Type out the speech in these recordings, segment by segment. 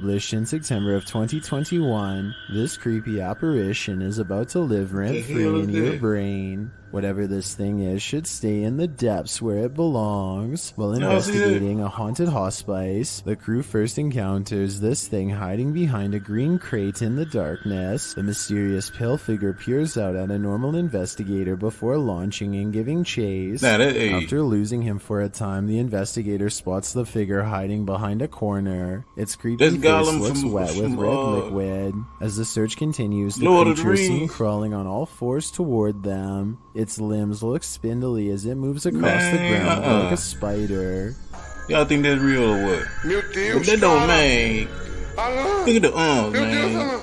published in September of 2021, this creepy apparition is about to live rent-free in your brain. Whatever this thing is should stay in the depths where it belongs. While investigating a haunted hospice, the crew first encounters this thing hiding behind a green crate in the darkness. The mysterious pale figure peers out at a normal investigator before launching and giving chase. After losing him for a time, the investigator spots the figure hiding behind a corner. Its creepy face looks wet with red liquid. As the search continues, the creature is seen crawling on all fours toward them. Its limbs look spindly as it moves across the ground like a spider. Y'all think that's real or what? That don't, man. Look at the arms, man.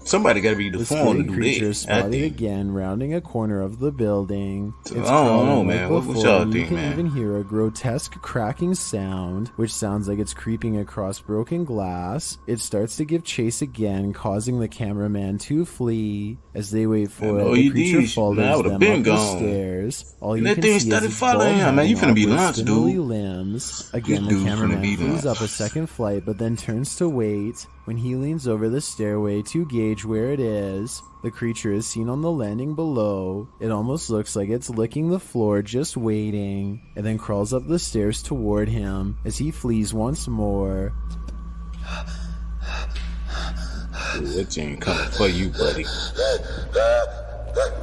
Somebody gotta be deformed to do creature spotted again, rounding a corner of the building. I don't know, man. What y'all think, man? You can even hear a grotesque cracking sound, which sounds like it's creeping across broken glass. It starts to give chase again, causing the cameraman to flee. As they wait for it, the creature follows them up the stairs. All you can see is its following him, man. You finna be launched, dude. Limbs. Again, the cameraman flees up a second flight, but then turns to wait. When he leans over the stairway to gauge where it is, the creature is seen on the landing below. It almost looks like it's licking the floor, just waiting, and then crawls up the stairs toward him as he flees once more. That ain't coming for you, buddy.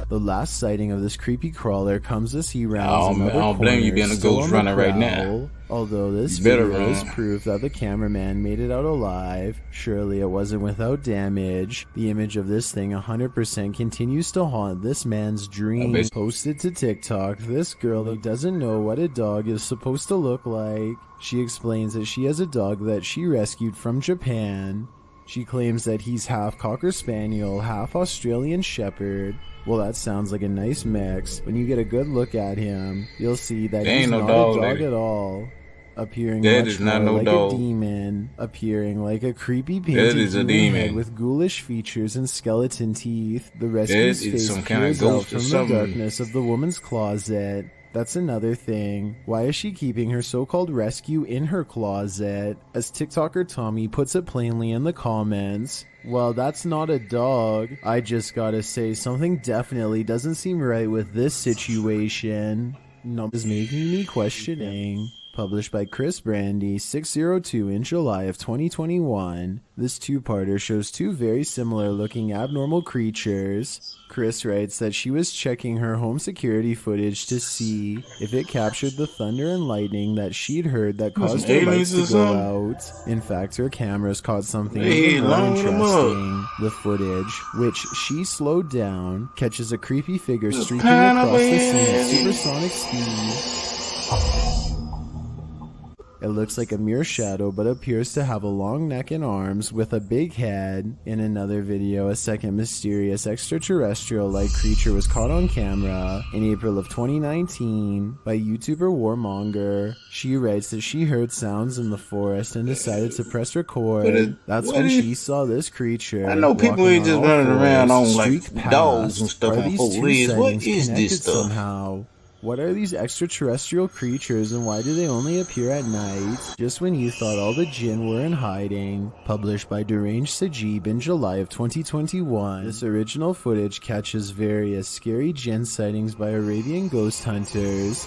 The last sighting of this creepy crawler comes as he rounds another corner. I don't blame you being a ghost runner right now. Although this video is proof that the cameraman made it out alive, surely it wasn't without damage. The image of this thing 100% continues to haunt this man's dreams. Posted to TikTok, this girl that doesn't know what a dog is supposed to look like. She explains that she has a dog that she rescued from Japan. She claims that he's half Cocker Spaniel, half Australian Shepherd. Well, that sounds like a nice mix. When you get a good look at him, you'll see that he's not a dog at all. Appearing much more like a demon. Appearing like a creepy painted human head with ghoulish features and skeleton teeth. The rescue's face peers out from the darkness of the woman's closet. That's another thing. Why is she keeping her so-called rescue in her closet? As TikToker Tommy puts it plainly in the comments, well, that's not a dog. I just gotta say, something definitely doesn't seem right with this situation. Is making me questioning. Published by Chris Brandy, 602 in July of 2021. This two-parter shows two very similar looking abnormal creatures. Chris writes that she was checking her home security footage to see if it captured the thunder and lightning that she'd heard that caused her lights to go out. In fact, her cameras caught something even more interesting. The footage, which she slowed down, catches a creepy figure streaking across the scene at supersonic speed. It looks like a mere shadow, but appears to have a long neck and arms with a big head. In another video, a second mysterious extraterrestrial-like creature was caught on camera in April of 2019 by YouTuber Warmonger. She writes that she heard sounds in the forest and decided to press record. That's when she saw this creature. I know people ain't just running around on like dogs and stuff on four legs. What is this stuff? Somehow? What are these extraterrestrial creatures and why do they only appear at night? Just when you thought all the jinn were in hiding. Published by Deranged Sajib in July of 2021. This original footage catches various scary jinn sightings by Arabian ghost hunters.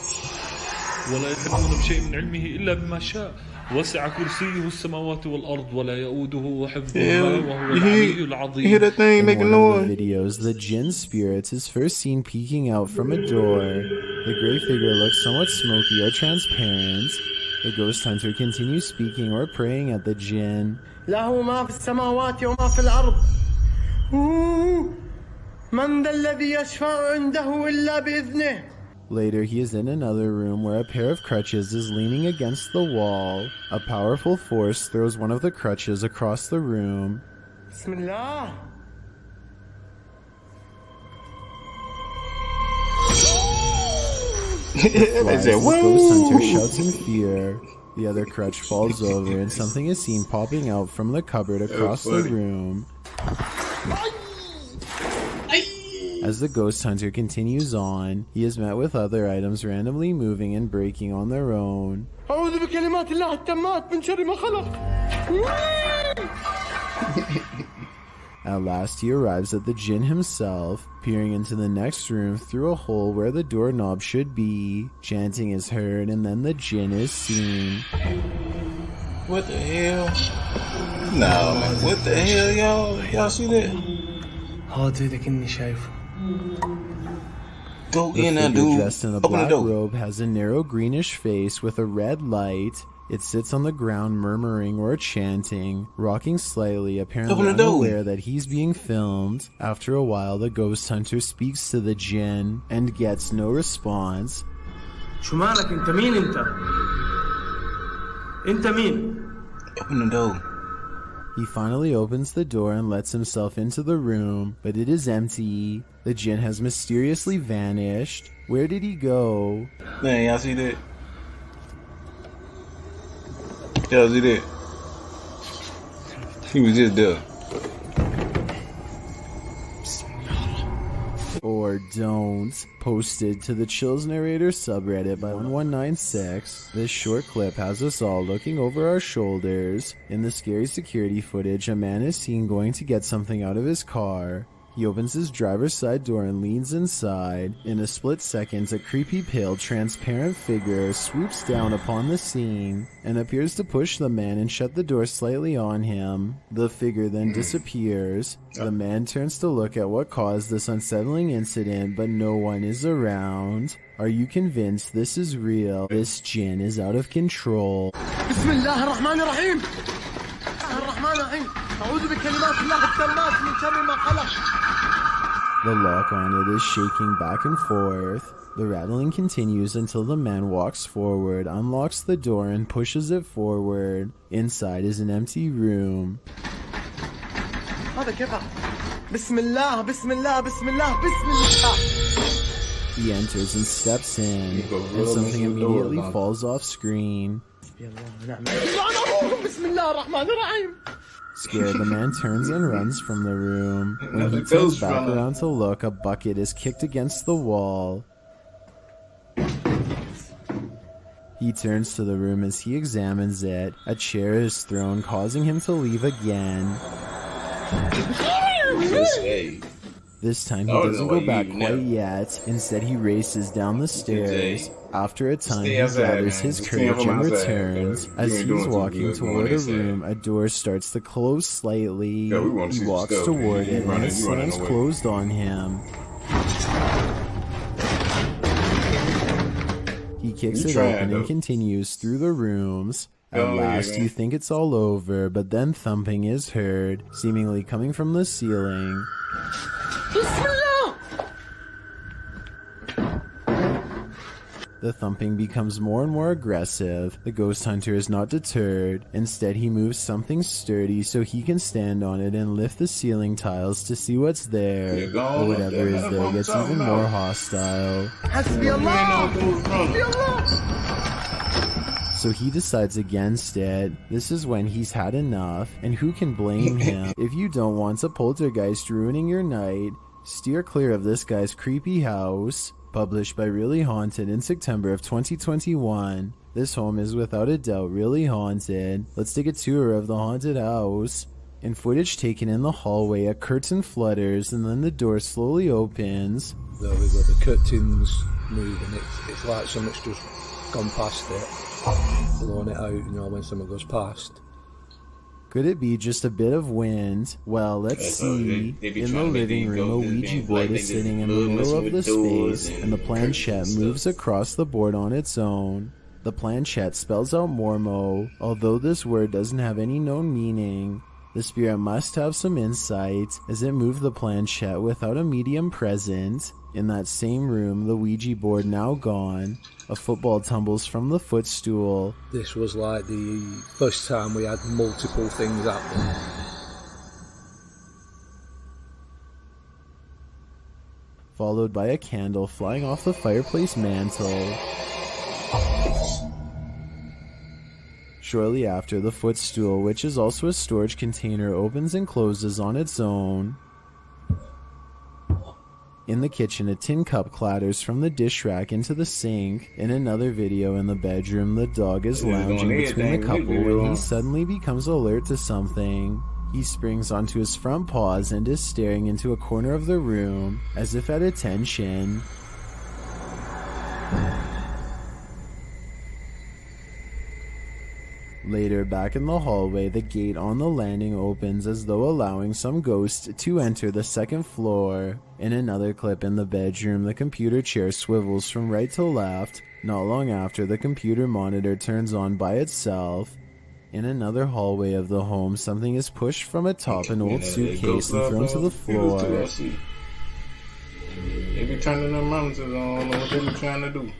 وسع كرسيه السماوات والأرض ولا يؤوده حفظهما وهو العلي العظيم. You hear that thing making noise? In one of the videos, the jinn spirits is first seen peeking out from a door. The gray figure looks somewhat smoky or transparent. The ghost hunter continues speaking or praying at the jinn. له ما في السماوات وما في الأرض. من ذا الذي يشفع عنده إلا بإذنه. Later, he is in another room where a pair of crutches is leaning against the wall. A powerful force throws one of the crutches across the room. Bismillah. The ghost hunter shouts in fear. The other crutch falls over and something is seen popping out from the cupboard across the room. As the ghost hunter continues on, he is met with other items randomly moving and breaking on their own. At last he arrives at the jinn himself, peering into the next room through a hole where the doorknob should be. Chanting is heard and then the jinn is seen. What the hell? No, man. What the hell, y'all? Y'all see that? Go The in there, figure dude. dressed in a Open the black door. robe has a narrow greenish face with a red light. It sits on the ground murmuring or chanting, rocking slightly, apparently Open the door. unaware that he's being filmed. After a while, the ghost hunter speaks to the jinn and gets no response. Open the door. He finally opens the door and lets himself into the room, but it is empty. The jinn has mysteriously vanished. Where did he go? Man, y'all see that? Y'all see that? He was just there. Or don't. Posted to the Chills Narrator subreddit by 1196. This short clip has us all looking over our shoulders. In the scary security footage, a man is seen going to get something out of his car. He opens his driver's side door and leans inside. In a split second, a creepy, pale, transparent figure swoops down upon the scene and appears to push the man and shut the door slightly on him. The figure then disappears. The man turns to look at what caused this unsettling incident, but no one is around. Are you convinced this is real? This jinn is out of control. The lock on it is shaking back and forth. The rattling continues until the man walks forward, unlocks the door, and pushes it forward. Inside is an empty room. He enters and steps in, and something immediately falls off screen. Scared, the man turns and runs from the room. When he turns back around to look, a bucket is kicked against the wall. He turns to the room as he examines it. A chair is thrown, causing him to leave again. This time he doesn't go back quite yet. Instead, he races down the stairs. After a time, he gathers his courage and returns. As he's walking toward a room, a door starts to close slightly. He walks toward it and it slams closed on him. He kicks it open and continues through the rooms. At last, you think it's all over, but then thumping is heard, seemingly coming from the ceiling. The thumping becomes more and more aggressive. The ghost hunter is not deterred. Instead, he moves something sturdy so he can stand on it and lift the ceiling tiles to see what's there. But whatever is there gets even more hostile. So he decides against it. This is when he's had enough, and who can blame him? If you don't want a poltergeist ruining your night, steer clear of this guy's creepy house. Published by Really Haunted in September of 2021. This home is without a doubt really haunted. Let's take a tour of the haunted house. In footage taken in the hallway, a curtain flutters and then the door slowly opens. There we go, the curtains move and it's like something's just gone past it, blown it out, you know, when someone goes past. Could it be just a bit of wind? Well, let's see. In the living room, a Ouija board is sitting in the middle of the space, and the planchette moves across the board on its own. The planchette spells out Mormo, although this word doesn't have any known meaning. The spirit must have some insight, as it moved the planchette without a medium present. In that same room, the Ouija board now gone, a football tumbles from the footstool. This was like the first time we had multiple things happen. Followed by a candle flying off the fireplace mantle. Shortly after, the footstool, which is also a storage container, opens and closes on its own. In the kitchen, a tin cup clatters from the dish rack into the sink. In another video in the bedroom, the dog is lounging between the couple when he suddenly becomes alert to something. He springs onto his front paws and is staring into a corner of the room, as if at attention. Later, back in the hallway, the gate on the landing opens as though allowing some ghost to enter the second floor. In another clip in the bedroom, the computer chair swivels from right to left. Not long after, the computer monitor turns on by itself. In another hallway of the home, something is pushed from atop an old suitcase and thrown to the floor. They be turning their monitors on. I don't know what they be trying to do.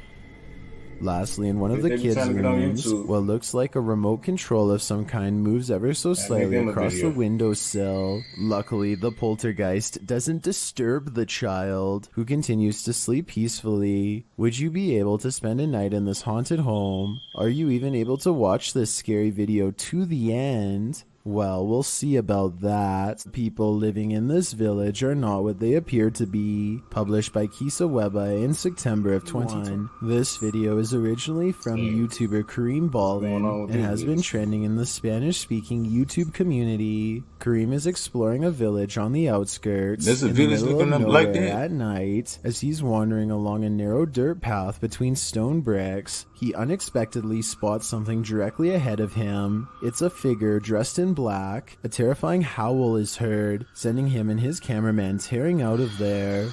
Lastly, in one of the kids' rooms, what looks like a remote control of some kind moves ever so slightly across the windowsill. Luckily, the poltergeist doesn't disturb the child, who continues to sleep peacefully. Would you be able to spend a night in this haunted home? Are you even able to watch this scary video to the end? Well, we'll see about that. People living in this village are not what they appear to be. Published by Kisa Weba in September of 2021. This video is originally from YouTuber Kareem Ballin and has been trending in the Spanish-speaking YouTube community. Kareem is exploring a village on the outskirts in the middle of nowhere at night. As he's wandering along a narrow dirt path between stone bricks, he unexpectedly spots something directly ahead of him. It's a figure dressed in black. A terrifying howl is heard, sending him and his cameraman tearing out of there.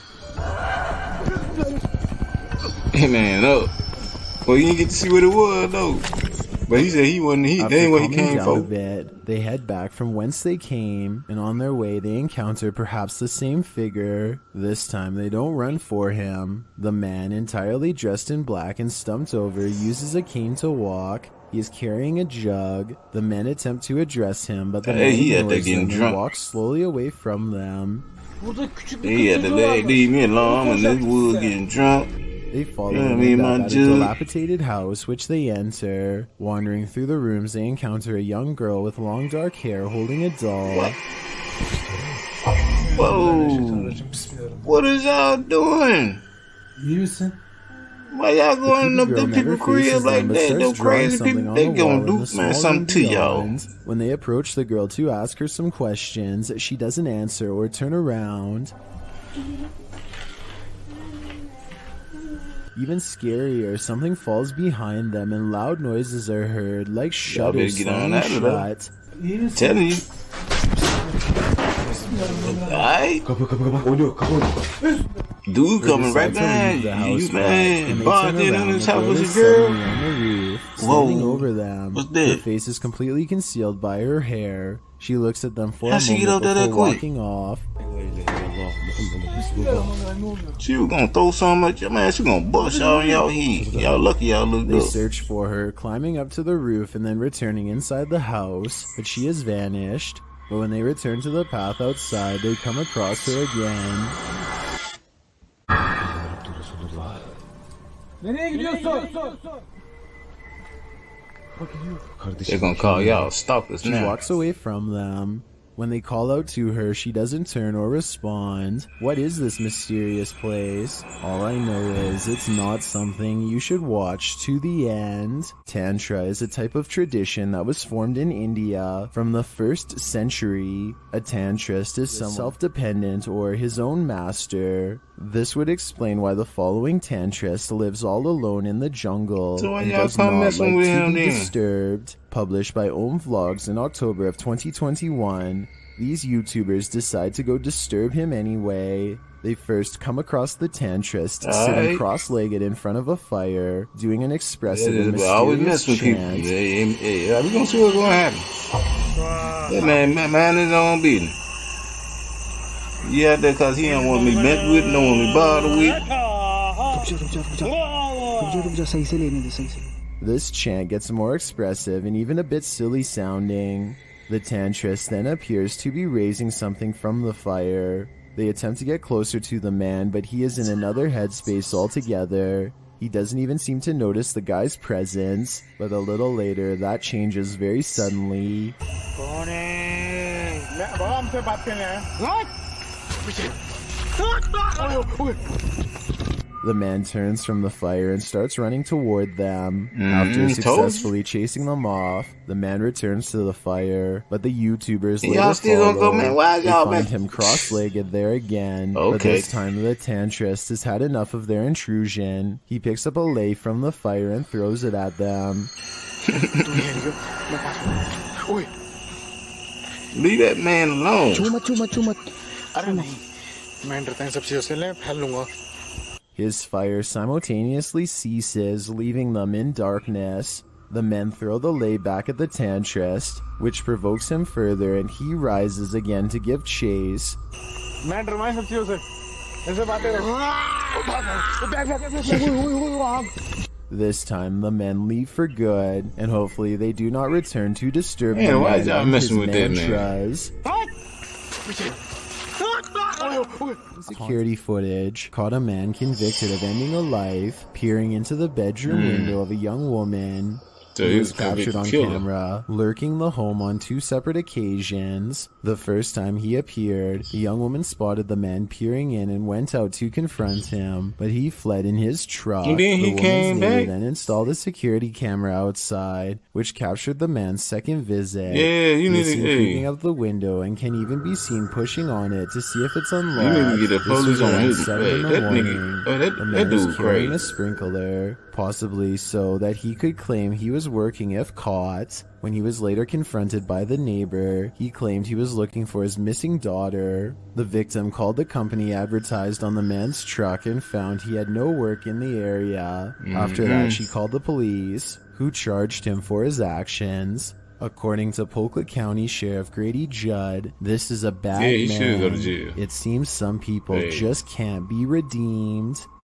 Hey man, look. Well, you didn't get to see what it was though. But he said he wasn't. That ain't what he came for. They head back from whence they came, and on their way they encounter perhaps the same figure. This time they don't run for him. The man, entirely dressed in black and stumped over, uses a cane to walk. He is carrying a jug. The men attempt to address him, but the man ignores them and walks slowly away from them. He had to leave me alone, and this was getting drunk. They follow him at a dilapidated house, which they enter. Wandering through the rooms, they encounter a young girl with long dark hair holding a doll. Whoa! What is y'all doing? Why y'all going up to people's crib like that? Them crazy people, they gonna do something to y'all. When they approach the girl to ask her some questions, she doesn't answer or turn around. Even scarier, something falls behind them and loud noises are heard, like shutters slamming shut. Telling you. Alright. Dude coming right behind you, man. Barred in on his house with a girl. Standing over them. What's that? Her face is completely concealed by her hair. She looks at them for a moment before walking off. She was gonna throw something at you, man. She gonna bust y'all in y'all head. Y'all lucky y'all looked up. They search for her, climbing up to the roof and then returning inside the house, but she has vanished. But when they return to the path outside, they come across her again. They're gonna call y'all stalkers now. She walks away from them. When they call out to her, she doesn't turn or respond. What is this mysterious place? All I know is it's not something you should watch to the end. Tantra is a type of tradition that was formed in India from the 1st century. A tantrist is someone self-dependent or his own master. This would explain why the following tantrist lives all alone in the jungle and does not like to be disturbed. Published by Om Vlogs in October of 2021, these YouTubers decide to go disturb him anyway. They first come across the tantrist sitting cross-legged in front of a fire, doing an expressive and mysterious chant. Yeah, we gonna see what's gonna happen. That man is on business. He out there cause he don't want me messed with, don't want me bothered with. This chant gets more expressive and even a bit silly sounding. The tantrist then appears to be raising something from the fire. They attempt to get closer to the man, but he is in another headspace altogether. He doesn't even seem to notice the guy's presence, but a little later that changes very suddenly. The man turns from the fire and starts running toward them. After successfully chasing them off, the man returns to the fire, but the YouTubers later still gonna go, man? Why they y'all, find man? him cross-legged there again, but this time the Tantrist has had enough of their intrusion. He picks up a lei from the fire and throws it at them. Leave that man alone. His fire simultaneously ceases, leaving them in darkness. The men throw the lei back at the Tantrist, which provokes him further, and he rises again to give chase. This time, the men leave for good, and hopefully they do not return to disturb them why by y'all messing with that man? mantras. Security footage caught a man convicted of ending a life peering into the bedroom window of a young woman. So He was captured on killer. camera, lurking the home on 2 separate occasions. The first time he appeared, the young woman spotted the man peering in and went out to confront him, but he fled in his truck. And then he the came woman's neighbor back? then installed a security camera outside, which captured the man's second visit. Yeah, you He need is to. seen Hey, creeping out the window and can even be seen pushing on it to see if it's unlocked. you need to get the This police was on around his. 7 Hey, in the that morning. nigga. Oh, that The man dude was carrying crazy. a sprinkler, possibly so that he could claim he was working if caught. When he was later confronted by the neighbor, he claimed he was looking for his missing daughter. The victim called the company advertised on the man's truck and found he had no work in the area. After that, she called the police, who charged him for his actions. According to Polka County Sheriff Grady Judd, this is a bad Yeah, he man. should go to jail. It seems some people Hey. just can't be redeemed.